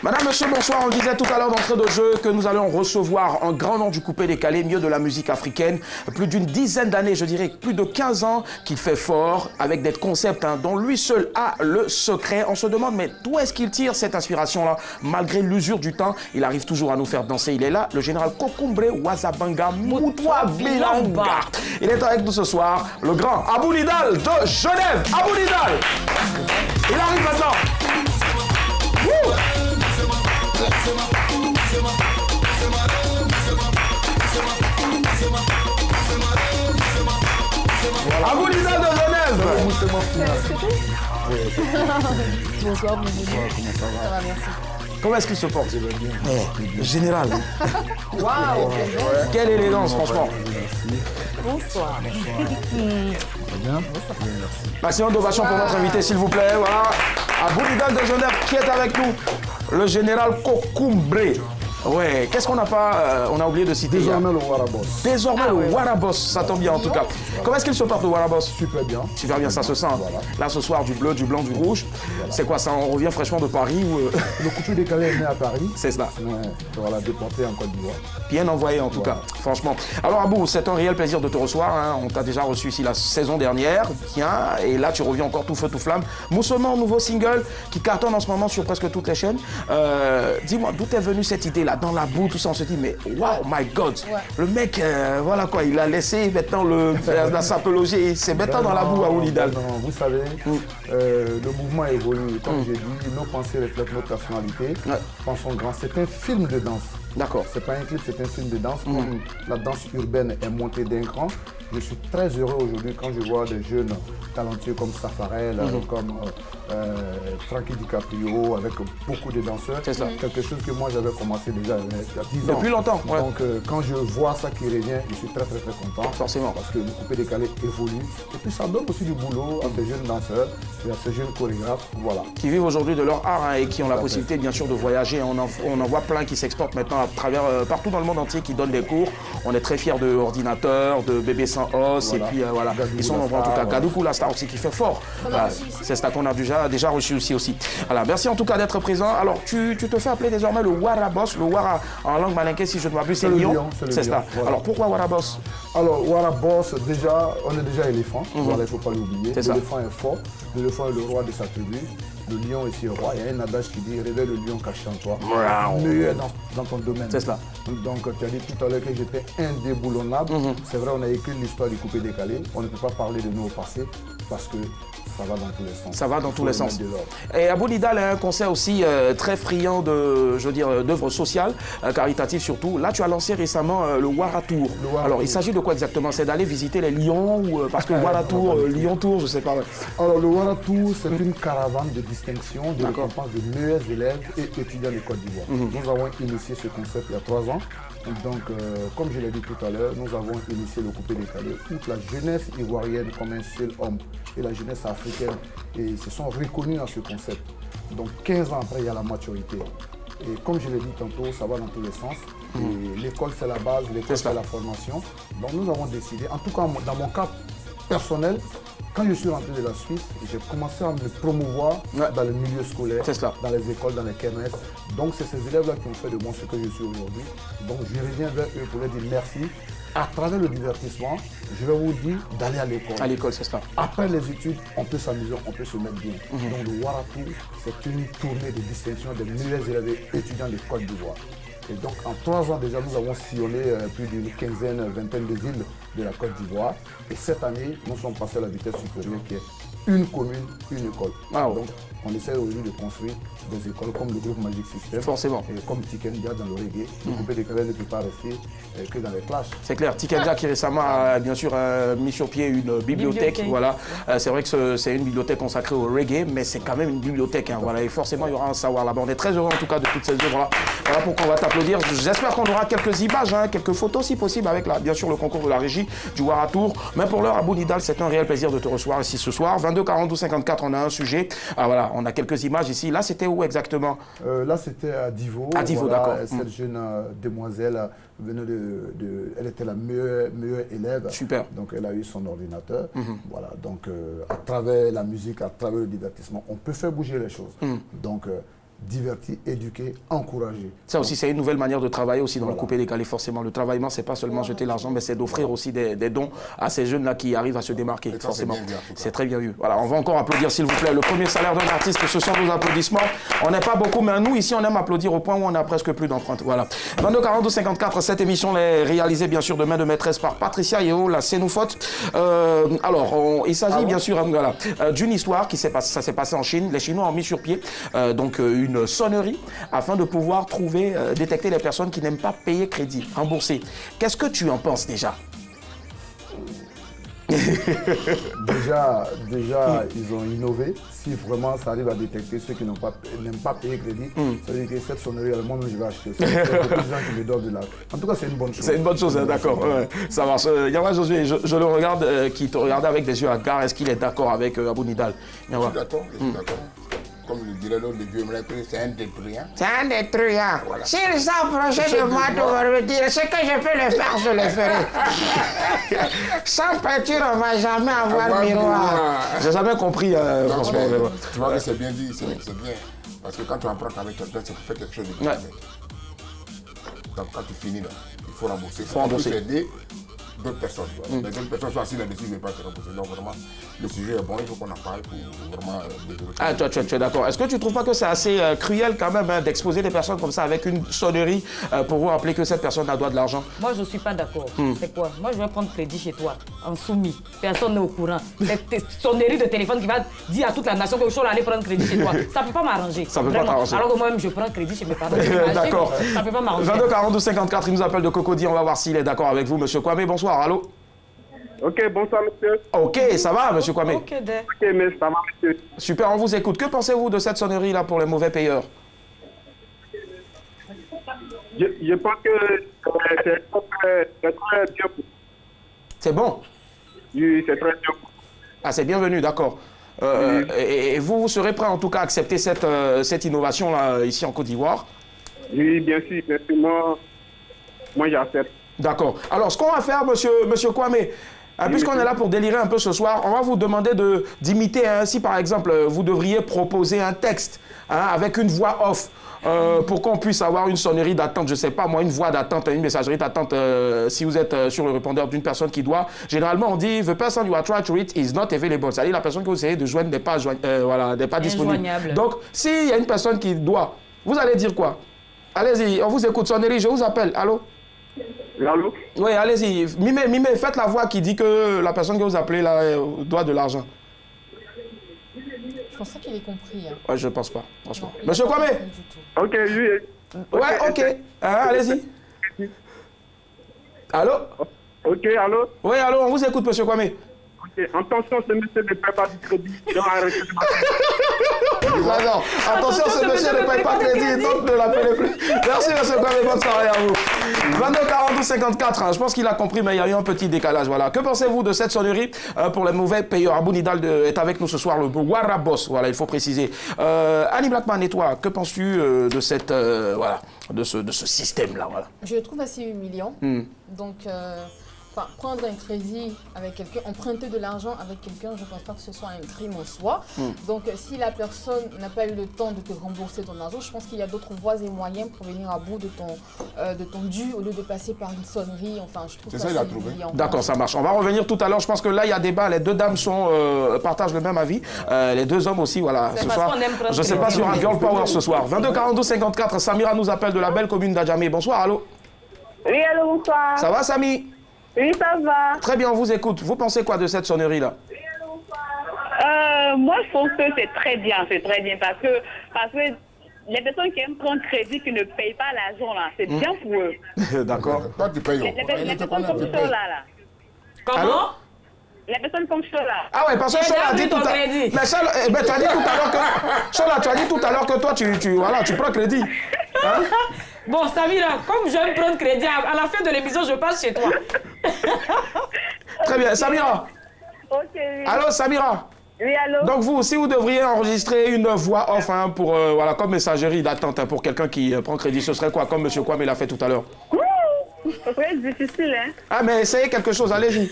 Madame, monsieur, bonsoir. On disait tout à l'heure d'entrée de jeu que nous allons recevoir un grand nom du coupé décalé, mieux de la musique africaine. Plus d'une dizaine d'années, je dirais plus de 15 ans, qu'il fait fort avec des concepts dont lui seul a le secret. On se demande, mais d'où est-ce qu'il tire cette inspiration-là? Malgré l'usure du temps, il arrive toujours à nous faire danser. Il est là, le général Kokumbre Wazabanga Mutwa Bilanga. Il est avec nous ce soir, le grand Abou Nidal de Genève. Abou Nidal, il arrive maintenant. Abou Nidal de Genève. Bonsoir, bonjour. Ça va, merci. Comment est-ce qu'il se porte? Général. Waouh. Quelle élégance, franchement. Bonsoir. Maximum d'ovation pour notre invité, s'il vous plaît. Voilà. Abou Nidal de Genève qui est avec nous. Le général Kokumbre. Ouais, qu'est-ce qu'on n'a pas, on a oublié de citer. Désormais le Warabos. Désormais le Warabos, ça tombe bien en tout cas. Comment est-ce qu'il se porte le Warabos? Super bien. Super bien, ça se sent. Voilà. Là ce soir, du bleu, du blanc, du rouge. Voilà. C'est quoi ça? On revient fraîchement de Paris ou... Le coupé décalé est né à Paris. C'est cela. Ouais, voilà, déporté en Côte d'Ivoire. Bien envoyé en tout cas, franchement. Alors Abou, c'est un réel plaisir de te recevoir. Hein. On t'a déjà reçu ici la saison dernière. Tiens, et là tu reviens encore tout feu, tout flamme. Moussoman, nouveau single qui cartonne en ce moment sur presque toutes les chaînes. Dis-moi, d'où est venue cette idée-là? Dans la boue, tout ça, on se dit, mais wow, my God, le mec, voilà quoi, il a laissé maintenant la sapologie, c'est maintenant dans la boue à Oulidal. Non, vous savez, le mouvement évolue. Comme j'ai dit, nos pensées reflètent notre personnalité. Pensons grand, c'est un film de danse. D'accord. C'est pas un clip, c'est un film de danse. Comme la danse urbaine est montée d'un cran, je suis très heureux aujourd'hui quand je vois des jeunes talentueux comme Safarel, comme Frankie DiCaprio, avec beaucoup de danseurs. C'est ça. Quelque chose que moi j'avais commencé déjà il y a 10 ans. Depuis longtemps. Ouais. Donc quand je vois ça qui revient, je suis très content. Forcément. Parce que le coupé décalé évolue. Et puis ça donne aussi du boulot à ces jeunes danseurs et à ces jeunes chorégraphes. Voilà. Qui vivent aujourd'hui de leur art et qui ont la possibilité bien sûr de voyager. On en voit plein qui s'exportent maintenant à travers partout dans le monde entier, qui donnent des cours. On est très fiers de Ordinateur, de Bébé Sans Os, et puis voilà. Gadou, ils sont nombreux en tout cas. Gadou la star aussi qui fait fort. Voilà. C'est ça qu'on a déjà reçu aussi. Alors merci en tout cas d'être présent. Alors tu te fais appeler désormais le Warabos, le Wara en langue malinké si je ne m'abuse, c'est lion. C'est ça. Voilà. Alors pourquoi Warabos? Alors Warabos, déjà, on est déjà éléphant. Voilà, il ne faut pas l'oublier. L'éléphant est fort. L'éléphant est le roi de sa tribu. Le lion est ici roi. Il y a un adage qui dit réveille le lion caché en toi. Meilleur dans ton domaine. C'est cela. Donc tu as dit tout à l'heure que j'étais indéboulonnable. C'est vrai, on a écrit l'histoire du coupé décalé. On ne peut pas parler de nous au passé parce que ça va dans tous les sens. Ça va dans tous les sens. Et Abou Nidal a un concert aussi très friand de, je veux dire, d'œuvres sociales, caritatives surtout. Là, tu as lancé récemment le Waratour. Alors, il s'agit de quoi exactement? C'est d'aller visiter les lions ou parce que Waratour, Lion-Tour, je sais pas. Alors, le Waratour, c'est une caravane de distinction, de récompense de meilleurs élèves et étudiants de Côte d'Ivoire. Nous avons initié ce concept il y a 3 ans. Donc, comme je l'ai dit tout à l'heure, nous avons initié le coupé décalé où la jeunesse ivoirienne comme un seul homme et la jeunesse africaine et se sont reconnus dans ce concept. Donc 15 ans après, il y a la maturité. Et comme je l'ai dit tantôt, ça va dans tous les sens. L'école, c'est la base, l'école, c'est la formation. Donc nous avons décidé, en tout cas dans mon cas personnel, quand je suis rentré de la Suisse, j'ai commencé à me promouvoir dans le milieu scolaire, dans les écoles, dans les kermesses. Donc c'est ces élèves-là qui ont fait de moi ce que je suis aujourd'hui. Donc je reviens vers eux pour leur dire merci. À travers le divertissement, je vais vous dire d'aller à l'école. À l'école, c'est ça. Après les études, on peut s'amuser, on peut se mettre bien. Donc le Waratour, c'est une tournée de distinction des meilleurs élèves étudiants de Côte d'Ivoire. Et donc en 3 ans déjà, nous avons sillonné plus d'une quinzaine, vingtaine de villes de la Côte d'Ivoire. Et cette année, nous sommes passés à la vitesse supérieure qui est une commune, une école. Donc on essaie aujourd'hui de construire des écoles comme le groupe Magic System. Forcément. Et comme Tikendia dans le reggae. Le coupé décalé ne peut pas rester que dans les clashs. C'est clair. Tikendia qui récemment a bien sûr mis sur pied une bibliothèque. Voilà. C'est vrai que c'est une bibliothèque consacrée au reggae, mais c'est quand même une bibliothèque. Hein, voilà. Et forcément, il y aura un savoir là-bas. On est très heureux en tout cas de toutes ces œuvres-là. Voilà pourquoi on va t'applaudir. J'espère qu'on aura quelques images, hein, quelques photos si possible avec bien sûr le concours de la régie du Waratour. Mais pour l'heure, Abou Nidal, c'est un réel plaisir de te recevoir ici ce soir. 22 42 54, on a un sujet. Ah, voilà, on a quelques images ici. Là, c'était où exactement? Là, c'était à Divo. À Divo, voilà, d'accord. Cette jeune demoiselle venait elle était la meilleure élève. Super. Donc, elle a eu son ordinateur. Voilà. Donc, à travers la musique, à travers le divertissement, on peut faire bouger les choses. Donc, divertir, éduquer, encourager. Ça aussi, c'est une nouvelle manière de travailler aussi dans le coupé décalé, forcément. Le travaillement, c'est pas seulement jeter l'argent, mais c'est d'offrir aussi des dons à ces jeunes-là qui arrivent à se démarquer, forcément. C'est très bien vu. Voilà, on va encore applaudir, s'il vous plaît. Le premier salaire d'un artiste, ce sont nos applaudissements. On n'est pas beaucoup, mais nous, ici, on aime applaudir au point où on n'a presque plus d'empreintes. Voilà. 22 42 54, cette émission est réalisée, bien sûr, de main de maîtresse par Patricia Yeo, la Sénoufote. Il s'agit, bien sûr, d'une histoire qui s'est passée, ça s'est passé en Chine. Les Chinois ont mis sur pied une sonnerie afin de pouvoir détecter les personnes qui n'aiment pas payer crédit, rembourser. Qu'est-ce que tu en penses déjà? Déjà, ils ont innové. Si vraiment ça arrive à détecter ceux qui n'aiment pas payé crédit, ça veut dire que cette sonnerie, moi, je vais acheter. Il y a beaucoup de gens qui me donnent de l'argent. En tout cas, c'est une bonne chose. C'est une bonne chose, d'accord. Ouais, ça marche. Yawa Josué, je le regarde, qui te regardait avec des yeux hagards. Est-ce qu'il est d'accord avec Abou Nidal? Je suis d'accord, Comme le dirait l'autre, le vieux c'est un détruisant. C'est un détruisant. Voilà. S'il s'approchait de moi pour me dire ce que je peux le faire, je le ferai. Sans peinture, on ne va jamais avoir miroir. J'ai jamais compris, franchement. Tu vois que c'est bien dit, c'est bien. Parce que quand tu empruntes avec quelqu'un, c'est pour faire quelque chose de bien. Donc quand tu finis, là, il faut rembourser. Il faut aider d'autres personnes. Mais d'autres personnes sont assises là-dessus, mais pas te rembourser. Donc vraiment, le sujet est bon, il faut qu'on en parle pour vraiment développer. Ah, tu es d'accord. Est-ce que tu ne trouves pas que c'est assez cruel quand même d'exposer des personnes comme ça avec une sonnerie pour vous rappeler que cette personne a droit de l'argent? Moi, je ne suis pas d'accord. C'est quoi? Moi, je vais prendre crédit chez toi, en soumis. Personne n'est au courant. Cette sonnerie de téléphone qui va dire à toute la nation que je suis allé prendre crédit chez toi, ça ne peut pas m'arranger. Ça ne peut pas t'arranger. Alors que moi-même, je prends crédit chez mes parents. D'accord. Ça ne peut pas m'arranger. 22 42 54, il nous appelle de Cocody. On va voir s'il est d'accord avec vous, monsieur Kwame. Bonsoir, allô? Ok, bonsoir monsieur. Ok, ça va monsieur Kwame? Ok, mais ça va monsieur. Super, on vous écoute. Que pensez-vous de cette sonnerie-là pour les mauvais payeurs? Je pense que c'est très bien. C'est bon? Oui, c'est très bien. Ah, c'est bienvenu, d'accord. Et vous serez prêt en tout cas à accepter cette innovation-là ici en Côte d'Ivoire? Oui, bien sûr. Moi j'accepte. D'accord. Alors, ce qu'on va faire, monsieur Kwame, puisqu'on est là pour délirer un peu ce soir, on va vous demander d'imiter, si par exemple, vous devriez proposer un texte avec une voix off pour qu'on puisse avoir une sonnerie d'attente, je ne sais pas moi, une voix d'attente, une messagerie d'attente, si vous êtes sur le répondeur d'une personne qui doit. Généralement, on dit « The person you are trying to reach is not available ». C'est-à-dire la personne que vous essayez de joindre n'est pas, n'est pas disponible. Donc, s'il y a une personne qui doit, vous allez dire quoi? Allez-y, on vous écoute, sonnerie, je vous appelle. Allô? Allô? Oui, allez-y. Mimez, faites la voix qui dit que la personne que vous appelez là doit de l'argent. Je pense pas qu'il ait compris. Hein. Ouais, je pense pas, franchement. Monsieur Kwame? Ok, oui. Ouais, ok. Allez-y. Allô? Ok, allô? Oui, allô, on vous écoute, monsieur Kwame. Ok, attention, ce monsieur ne paie pas du crédit. Non, attention, ce monsieur ne paye pas crédit, donc ne l'appelez plus. Merci, monsieur Kwame, bonne soirée à vous. 22 42 54, je pense qu'il a compris, mais il y a eu un petit décalage. Voilà. Que pensez-vous de cette sonnerie pour les mauvais payeurs? Abou Nidal est avec nous ce soir, le Warabos, voilà, il faut préciser. Annie Blackman, et toi, que penses-tu de cette, de ce système-là, voilà? Je le trouve assez humiliant. Donc, prendre un crédit avec quelqu'un, emprunter de l'argent avec quelqu'un, je ne pense pas que ce soit un crime en soi. Donc, si la personne n'a pas eu le temps de te rembourser ton argent, je pense qu'il y a d'autres voies et moyens pour venir à bout de ton dû au lieu de passer par une sonnerie. Enfin, je trouve ça assez humiliant. D'accord, ça marche. On va revenir tout à l'heure. Je pense que là, il y a débat. Les deux dames partagent le même avis. Les deux hommes aussi, voilà. Ce soir, je ne sais pas si on aura Girl Power ce soir. 22 42 54, Samira nous appelle de la belle commune d'Adjamé. Bonsoir, allô? Oui, allô, bonsoir. Ça va, Samy? Oui, ça va. Très bien, on vous écoute. Vous pensez quoi de cette sonnerie-là? Moi, je pense que c'est très bien parce que les personnes qui aiment prendre crédit, qui ne payent pas l'argent, là, c'est bien pour eux. D'accord. Toi, tu payes. Les personnes comme ça, là. Comment? Les personnes comme ça, là. Ah ouais, parce que Chola a dit tout à l'heure. Mais tu as dit tout à l'heure que. Chola, tu as dit tout à l'heure que toi, tu prends crédit. Hein? Bon, Samira, comme j'aime prendre crédit, à la fin de l'émission, je passe chez toi. Très bien. Samira. Ok. Allô, Samira. Oui, allô. Donc vous, si vous devriez enregistrer une voix off pour, comme messagerie d'attente pour quelqu'un qui prend crédit, ce serait quoi, comme M. Kwame l'a fait tout à l'heure? Oui, c'est difficile, hein. Ah, mais essayez quelque chose, allez-y.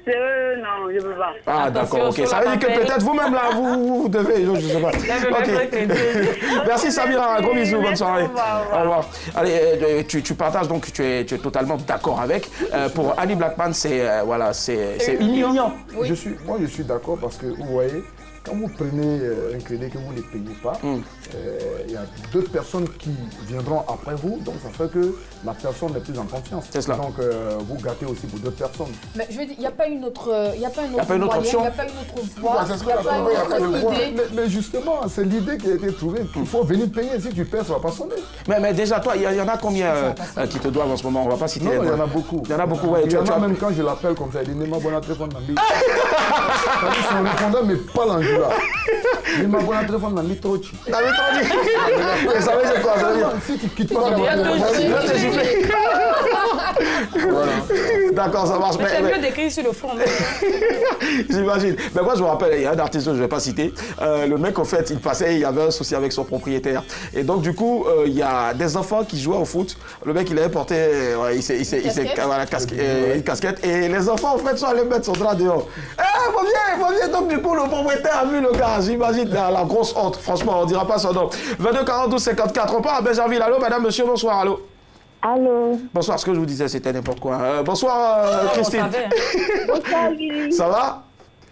sérieux, non, je ne peux pas. Ah, d'accord, ok. Ça veut dire que peut-être vous-même, là, vous devez, je ne sais pas. Ok. Merci, Samira. Gros bisous, bonne soirée. Au revoir. Allez, tu partages, donc tu es totalement d'accord avec. Pour Annie Blackman, c'est voilà, c'est humiliant. Oui. Moi, je suis d'accord parce que, vous voyez, quand vous prenez un crédit que vous ne payez pas, il y a d'autres personnes qui viendront après vous, donc ça fait que la personne n'est plus en confiance. C'est cela. Donc vous gâtez aussi pour d'autres personnes. Mais je veux dire, il n'y a pas une autre, option, il n'y a pas une autre voie, il n'y a pas une autre idée. Mais justement, c'est l'idée qui a été trouvée, qu'il faut venir payer. Si tu perds, ça ne va pas sonner. Mais déjà, toi, il y en a combien qui te doivent en ce moment? On ne va pas citer. Non, il y en a beaucoup. Il y en a beaucoup, ouais. Il y en a même quand je l'appelle comme ça, il dit Nema Bona téléphone Nambi. C'est son répondeur, mais pas l'anglais. Nema Bona téléphone Nambi Trochi. Nambi Trochi. Et ça veut dire quoi? Ça veut dire si tu quittes pas la D'accord, ça marche. Mais c'est mieux d'écrire sur le front. J'imagine. Mais moi, je me rappelle, il y a un artiste que je ne vais pas citer. Le mec, en fait, il passait, il y avait un souci avec son propriétaire. Et donc, du coup, il y a des enfants qui jouaient au foot. Le mec, il avait porté une casquette. Et les enfants, en fait, sont allés mettre son drap dehors. Eh, viens. Donc, du coup, le propriétaire a vu le gars. J'imagine la grosse honte. Franchement, on ne dira pas son nom. 22 42 54. On part à Benjerville. Allô, madame, monsieur, bonsoir. Allô. Allô. Bonsoir, ce que je vous disais, c'était n'importe quoi. Bonsoir, Christine. Bonsoir, Lily. Ça va?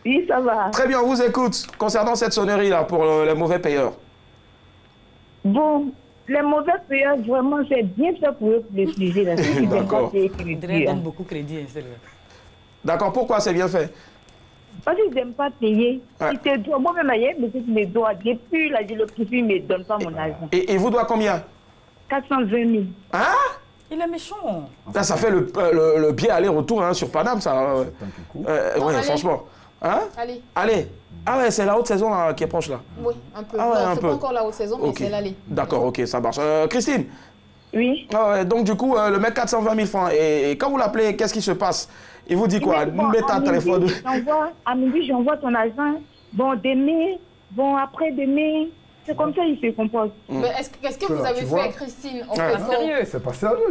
Oui, ça va. Très bien, on vous écoute. Concernant cette sonnerie-là, pour les mauvais payeurs. Bon, les mauvais payeurs, vraiment, c'est bien fait pour eux pour les sujet. D'accord. Ils donnent beaucoup de crédit, c'est vrai. D'accord, pourquoi c'est bien fait? Parce qu'ils n'aiment pas payer. Ouais. Ils te doivent. Moi-même, il y a un monsieur qui me doit. Depuis, là, je le poursuis, il ne me donne pas mon argent. Et vous doit combien? 420 000. Hein? Il est méchant. Là, ça fait le billet aller-retour sur Paname, ça. Oui, franchement. Hein? Allez. Ah ouais, c'est la haute saison là, qui est proche là. Oui, un peu. Ah ouais, c'est pas encore la haute saison, mais c'est l'allée. D'accord, ok, ça marche. Christine? Oui. Ah ouais, donc du coup, le mec 420 000 francs. Et quand vous l'appelez, qu'est-ce qui se passe? Il vous dit quoi? Nous mettons un téléphone. À midi, j'envoie ton argent. Bon, demain, bon, après-demain. C'est comme ça qu'il se compose. Mais qu'est-ce que vous avez fait, Christine? En fait, sérieux? C'est pas sérieux,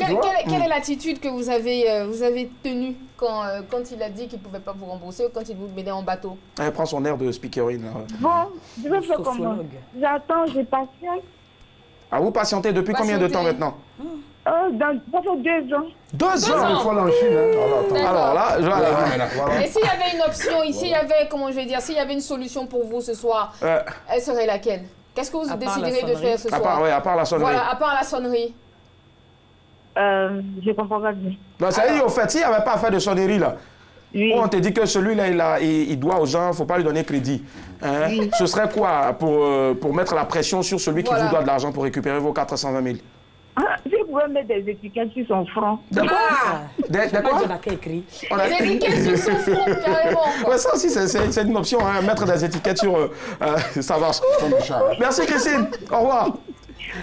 quelle est l'attitude que vous avez tenue quand il a dit qu'il ne pouvait pas vous rembourser ou quand il vous mettait en bateau? Elle prend son air de speakerine. Bon, je vais faire comment? J'attends, je patiente. Ah, vous patientez depuis combien de temps maintenant? Ça fait 2 ans. 2 ans? Il faut aller en Chine. Alors là, voilà. Et s'il y avait une option, s'il y avait, comment je vais dire, s'il y avait une solution pour vous ce soir, elle serait laquelle? Qu'est-ce que vous déciderez de faire ce soir? À part la sonnerie. Voilà, à part la sonnerie. Je comprends pas bien. Donc, ça veut dire, au fait, s'il n'y avait pas à faire de sonnerie, là, oui. on te dit que celui-là, il doit aux gens, il ne faut pas lui donner crédit. Hein? Oui. Ce serait quoi pour mettre la pression sur celui qui vous doit de l'argent pour récupérer vos 420 000? Je pourrais mettre des étiquettes sur son front. D'accord. D'accord. On a écrit. Des étiquettes sur son front, carrément. Ouais, ça aussi, c'est une option, hein, mettre des étiquettes sur... ça marche. Merci, Christine. Au revoir.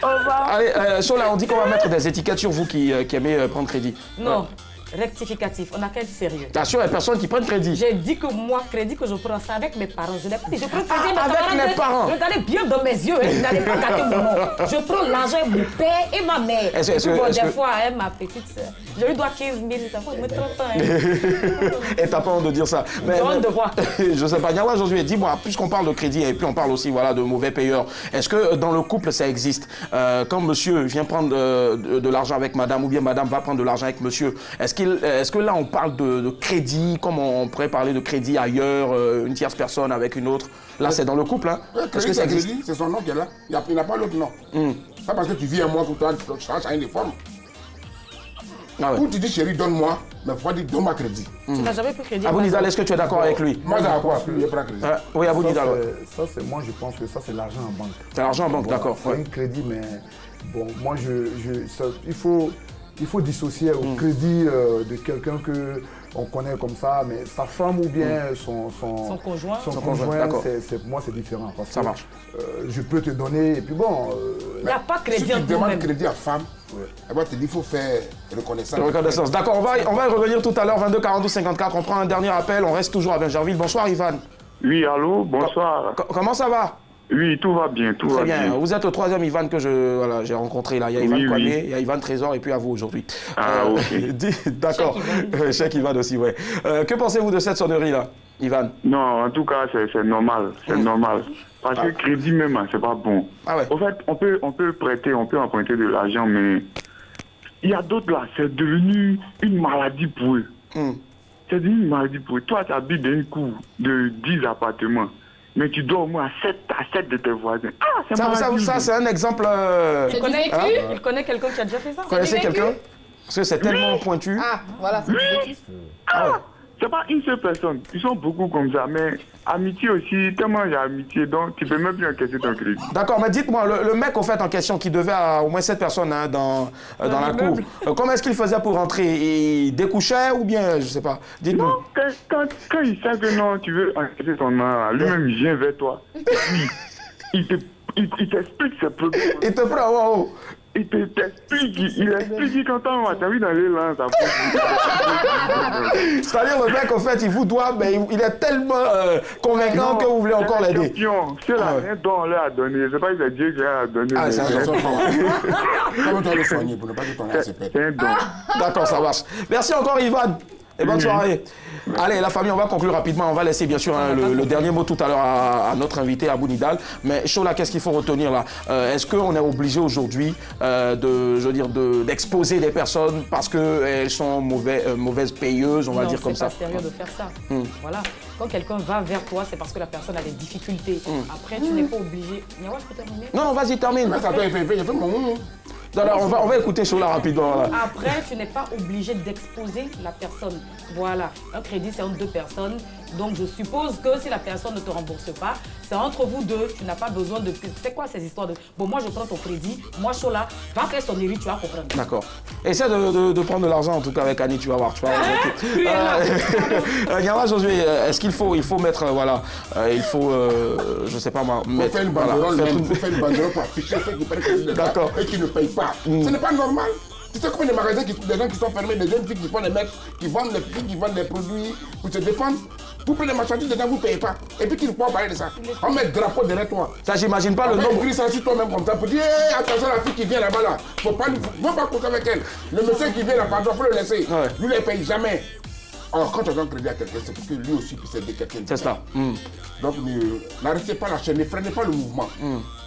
Au revoir. Allez, Sola, on dit qu'on va mettre des étiquettes sur vous qui aimez prendre crédit. Non. Rectificatif, on a qu'à être sérieux. Bien sûr, il y a personne qui prennent crédit. J'ai dit que moi, crédit que je prends, c'est avec mes parents. Je n'ai pas dit, je prends crédit avec mes parents. Regardez bien dans mes yeux, vous n'allez pas gâter mon nom. Je prends l'argent de mon père et ma mère. Des fois, ma petite soeur, je lui dois 15 000, ça fait 30 ans. Et t'as pas honte de dire ça. Mais de quoi? Je sais pas. Nyawa Josué, dis-moi, puisqu'on parle de crédit et puis on parle aussi de mauvais payeurs, est-ce que dans le couple ça existe? Quand monsieur vient prendre de l'argent avec madame ou bien madame va prendre de l'argent avec monsieur, est-ce que là on parle de crédit, comme on pourrait parler de crédit ailleurs, une tierce personne avec une autre? Là c'est dans le couple, hein? Est-ce que ça existe? C'est son nom qui est là. Il n'a pas l'autre nom. Pas parce que tu vis à moi que tu changes à une forme. Ou tu dis chérie, donne-moi, mais faut dire donne-moi crédit. Tu n'as jamais pris crédit. Abou Nidal, est-ce que tu es d'accord avec lui? Moi, d'accord, je prends crédit. Oui, Abou Nidal. Moi, je pense que ça, c'est l'argent en banque. C'est l'argent en banque, d'accord. C'est un crédit, mais bon, moi, il faut dissocier au crédit de quelqu'un qu'on connaît comme ça, mais sa femme ou bien son conjoint. Moi, c'est différent. Parce ça marche. Je peux te donner, et puis bon... Il n'y a pas crédit si tu demandes crédit à femme, elle va te dire qu'il faut faire reconnaissance. D'accord, on va y revenir tout à l'heure, 22 42 54. On prend un dernier appel, on reste toujours à Benjerville. Bonsoir, Ivan. Oui, allô, bonsoir. Comment ça va? Oui, tout va bien, tout va bien. Très bien. Vous êtes au troisième Ivan que j'ai rencontré là. Il y a Ivan Kwame, il y a Ivan Trésor et puis à vous aujourd'hui. Ah, ok. D'accord. Cheikh Ivan aussi, ouais. Que pensez-vous de cette sonnerie là, Ivan? Non, en tout cas, c'est normal. C'est normal. Parce que crédit même, c'est pas bon. Ah ouais. En fait, on peut prêter, on peut emprunter de l'argent, mais il y a d'autres là, c'est devenu une maladie pour eux. C'est devenu une maladie pour eux. Toi, tu habites dans une cour de 10 appartements, mais tu dors au moins à 7 de tes voisins. Ah, c'est ça c'est un exemple. Il connaît quelqu'un qui a déjà fait ça. Vous connaissez quelqu'un? Parce que c'est tellement pointu. Ah, voilà. C'est pas une seule personne. Ils sont beaucoup comme ça, mais amitié aussi, tellement il y a amitié, donc tu peux même plus encaisser ton crédit. D'accord, mais dites-moi, le mec au fait en question qui devait à au moins 7 personnes hein, dans la cour, comment est-ce qu'il faisait pour rentrer? Il découchait ou bien, je sais pas, dites-nous. Non, quand il sait que non, tu veux encaisser ton nom, lui-même il vient vers toi. Il t'explique ses problèmes. Il te prend, wow. Il t'explique, il explique quand t'as vu dans les langues, ça c'est-à-dire le mec, en fait, il vous doit, mais il est tellement convaincant que vous voulez encore l'aider. C'est la rien dont on leur a donné. C'est pas que c'est Dieu qui a donné. Ah, c'est un don. Comment tu vas le soigner pour ne pas que ton âge se pète? C'est un don. D'accord, ça marche. Merci encore, Ivan. Et bonne soirée. Allez, la famille, on va conclure rapidement. On va laisser bien sûr hein, le dernier mot tout à l'heure à notre invité, Abou Nidal. Mais Chola, qu'est-ce qu'il faut retenir là? Est-ce qu'on est obligé aujourd'hui d'exposer des personnes parce qu'elles sont mauvaises payeuses, on va dire comme ça? C'est pas sérieux de faire ça. Voilà. Quand quelqu'un va vers toi, c'est parce que la personne a des difficultés. Après, tu n'es pas obligé. Mais ouais, je peux terminer? Non, vas-y, termine. Il fait mon... Alors, on va écouter Chola rapidement. Voilà. Après, tu n'es pas obligé d'exposer la personne. Voilà. Un crédit, c'est entre deux personnes. Donc, je suppose que si la personne ne te rembourse pas, c'est entre vous deux. Tu n'as pas besoin de... C'est quoi ces histoires de... Bon, moi, je prends ton crédit. Moi, Chola, va faire sonnerie, tu vas comprendre. D'accord. Essaie de prendre de l'argent, en tout cas, avec Annie, tu vas voir. Tu vas voir. Nyama Josué, est-ce qu'il faut mettre... voilà. Il faut... je sais pas moi... Il faut faire une banderole, il faut faire une banderole pour afficher ceux qui prennent des gars et qui ne payent pas. Ce n'est pas normal. Tu sais combien de magasins, des gens qui sont fermés, des jeunes filles qui font des mecs, qui vendent des filles, qui vendent des produits pour se défendre. Vous prenez des marchandises, des gens vous ne payez pas. Et puis qui ne peuvent parler de ça. On met le drapeau derrière toi. Ça, j'imagine pas le nombre. On ça sur toi-même comme ça pour dire attention à la fille qui vient là-bas là. Faut pas compter avec elle. Le monsieur qui vient là-bas, il faut le laisser. Lui, il ne paye jamais. Alors, quand on donne crédit à quelqu'un, c'est pour que lui aussi puisse aider quelqu'un. C'est ça. Donc, n'arrêtez pas la chaîne, ne freinez pas le mouvement.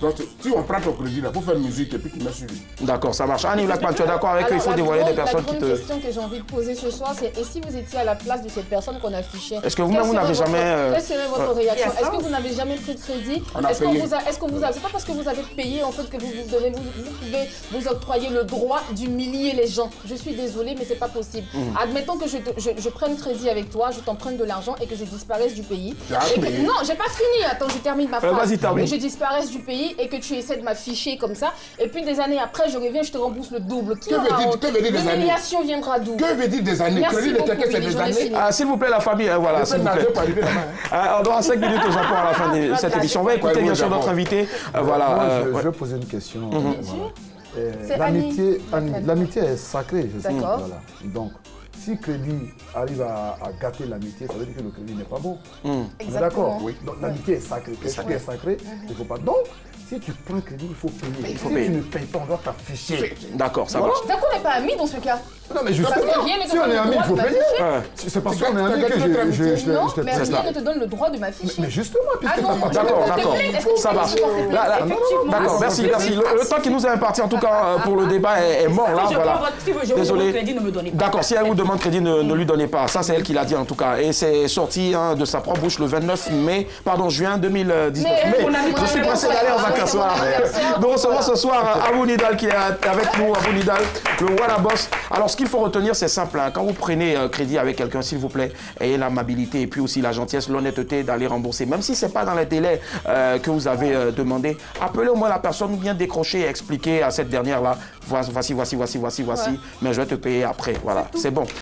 Donc, si on prend ton crédit, il faut faire musique et puis tu mets sur lui. D'accord, ça marche. Annie Blackman, tu es d'accord avec qu'il faut dévoiler des personnes qui te... La question que j'ai envie de poser ce soir, c'est et si vous étiez à la place de cette personne qu'on affichait? Est-ce que vous-même, vous n'avez jamais... Quelle serait votre réaction? Est-ce que vous n'avez jamais pris de crédit? Est-ce qu'on vous a... C'est pas parce que vous avez payé, en fait, que vous pouvez vous octroyer le droit d'humilier les gens. Je suis désolée, mais c'est pas possible. Admettons que je prenne crédit avec toi, je t'emprunte de l'argent et que je disparaisse du pays. Non, j'ai pas fini. Attends, je termine ma phrase. Vas-y, termine. Et je disparaisse du pays et que tu essaies de m'afficher comme ça. Et puis des années après, je reviens, je te rembourse le double. Que veut dire des années? L'humiliation viendra d'où? Que veut dire des années? Merci beaucoup, c'est des années. S'il vous plaît, la famille, voilà, s'il vous plaît. On doit 5 minutes au Japon à la fin de cette émission. On va écouter bien sûr notre invité. Voilà. Je vais poser une question. L'amitié est sacrée, je sais. Voilà. Donc, si crédit arrive à gâter l'amitié, ça veut dire que le crédit n'est pas bon. On est d'accord? Oui. Donc l'amitié est sacrée. Quelque chose qui est sacré, il ne faut pas. Donc, si tu prends crédit, il faut payer. Si tu ne payes pas, on doit t'afficher. D'accord, ça marche. Donc on n'est pas amis dans ce cas? Non, mais justement, si on est amis, il faut payer. C'est parce qu'on est amis que non, mais rien ne te donne le droit de m'afficher. Mais justement, puisque d'accord, ça marche. D'accord, merci. Le temps qui nous est imparti, en tout cas, pour le débat est mort là. Voilà. Désolé. D'accord, si elle vous demande crédit, ne lui donnez pas. Ça, c'est elle qui l'a dit en tout cas. Et c'est sorti de sa propre bouche le 29 juin 2019. Mais je suis pressé d'aller en vacances. Nous recevons ce soir Abou Nidal qui est avec nous. Abou Nidal, le Wana Boss. Alors, ce qu'il faut retenir, c'est simple. Quand vous prenez crédit avec quelqu'un, s'il vous plaît, ayez l'amabilité et puis aussi la gentillesse, l'honnêteté d'aller rembourser. Même si ce n'est pas dans les délais que vous avez demandé, appelez au moins la personne ou bien décrocher et expliquer à cette dernière-là, voici, mais je vais te payer après. Voilà, c'est bon.